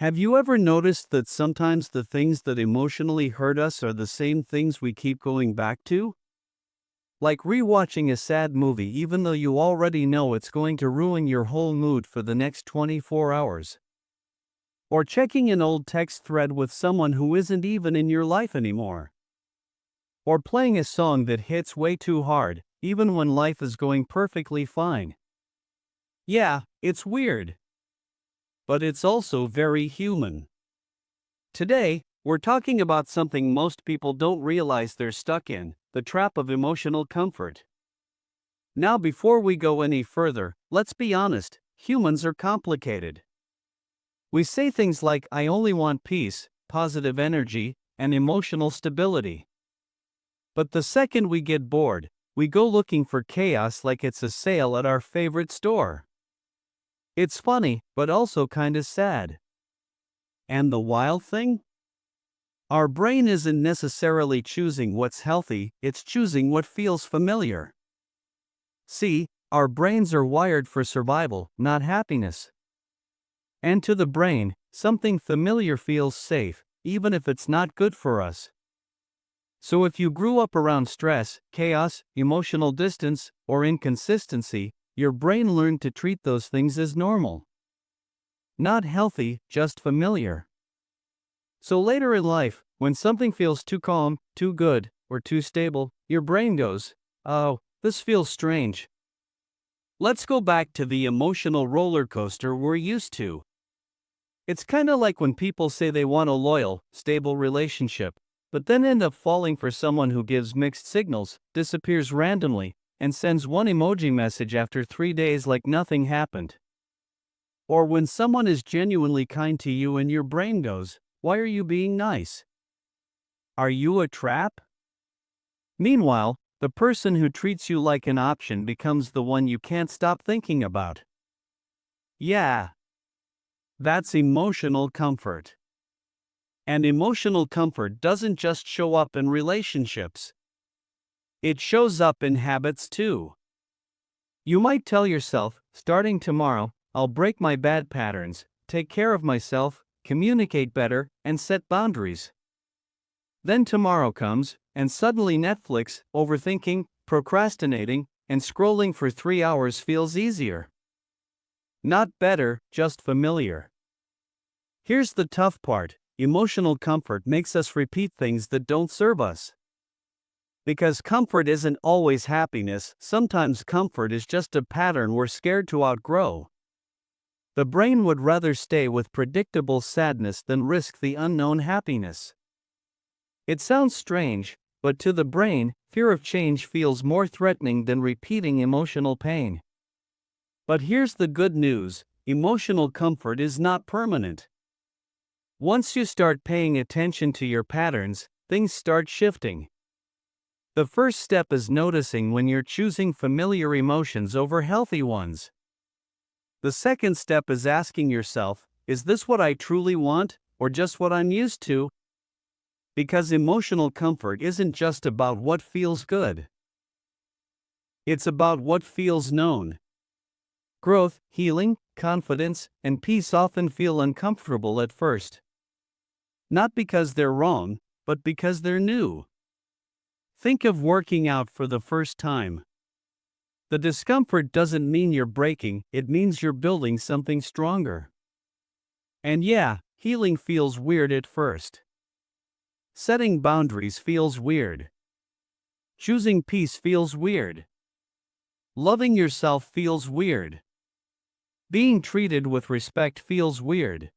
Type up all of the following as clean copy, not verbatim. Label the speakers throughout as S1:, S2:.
S1: Have you ever noticed that sometimes the things that emotionally hurt us are the same things we keep going back to? Like rewatching a sad movie even though you already know it's going to ruin your whole mood for the next 24 hours. Or checking an old text thread with someone who isn't even in your life anymore. Or playing a song that hits way too hard, even when life is going perfectly fine. Yeah, it's weird. But it's also very human. Today, we're talking about something most people don't realize they're stuck in: the trap of emotional comfort. Now, before we go any further, let's be honest, humans are complicated. We say things like, "I only want peace, positive energy, and emotional stability." But the second we get bored, we go looking for chaos like it's a sale at our favorite store. It's funny, but also kinda sad. And the wild thing? Our brain isn't necessarily choosing what's healthy, it's choosing what feels familiar. See, our brains are wired for survival, not happiness. And to the brain, something familiar feels safe, even if it's not good for us. So if you grew up around stress, chaos, emotional distance, or inconsistency, your brain learned to treat those things as normal. Not healthy, just familiar. So later in life, when something feels too calm, too good, or too stable, your brain goes, "Oh, this feels strange." Let's go back to the emotional roller coaster we're used to. It's kinda like when people say they want a loyal, stable relationship, but then end up falling for someone who gives mixed signals, disappears randomly, and sends one emoji message after 3 days like nothing happened. Or when someone is genuinely kind to you and your brain goes, "Why are you being nice? Are you a trap?" Meanwhile, the person who treats you like an option becomes the one you can't stop thinking about. Yeah, that's emotional comfort. And emotional comfort doesn't just show up in relationships. It shows up in habits too. You might tell yourself, "Starting tomorrow, I'll break my bad patterns, take care of myself, communicate better, and set boundaries." Then tomorrow comes, and suddenly Netflix, overthinking, procrastinating, and scrolling for 3 hours feels easier. Not better, just familiar. Here's the tough part: emotional comfort makes us repeat things that don't serve us. Because comfort isn't always happiness, sometimes comfort is just a pattern we're scared to outgrow. The brain would rather stay with predictable sadness than risk the unknown happiness. It sounds strange, but to the brain, fear of change feels more threatening than repeating emotional pain. But here's the good news: emotional comfort is not permanent. Once you start paying attention to your patterns, things start shifting. The first step is noticing when you're choosing familiar emotions over healthy ones. The second step is asking yourself, "Is this what I truly want, or just what I'm used to?" Because emotional comfort isn't just about what feels good. It's about what feels known. Growth, healing, confidence, and peace often feel uncomfortable at first. Not because they're wrong, but because they're new. Think of working out for the first time. The discomfort doesn't mean you're breaking, it means you're building something stronger. And yeah, healing feels weird at first. Setting boundaries feels weird. Choosing peace feels weird. Loving yourself feels weird. Being treated with respect feels weird.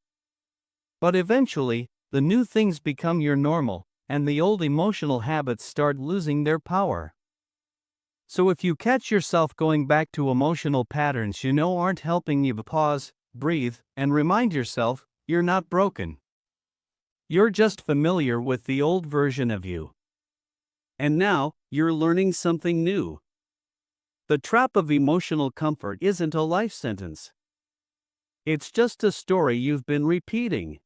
S1: But eventually, the new things become your normal, and the old emotional habits start losing their power. So if you catch yourself going back to emotional patterns you know aren't helping you, pause, breathe, and remind yourself, you're not broken. You're just familiar with the old version of you. And now, you're learning something new. The trap of emotional comfort isn't a life sentence. It's just a story you've been repeating.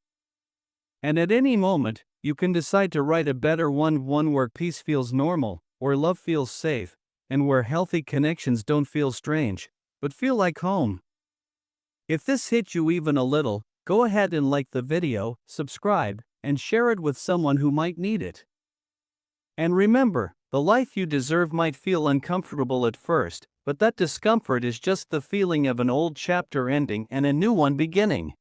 S1: And at any moment, you can decide to write a better one where peace feels normal, where love feels safe, and where healthy connections don't feel strange, but feel like home. If this hit you even a little, Go ahead and like the video, subscribe, and share it with someone who might need it. And remember, the life you deserve might feel uncomfortable at first, but that discomfort is just the feeling of an old chapter ending and a new one beginning.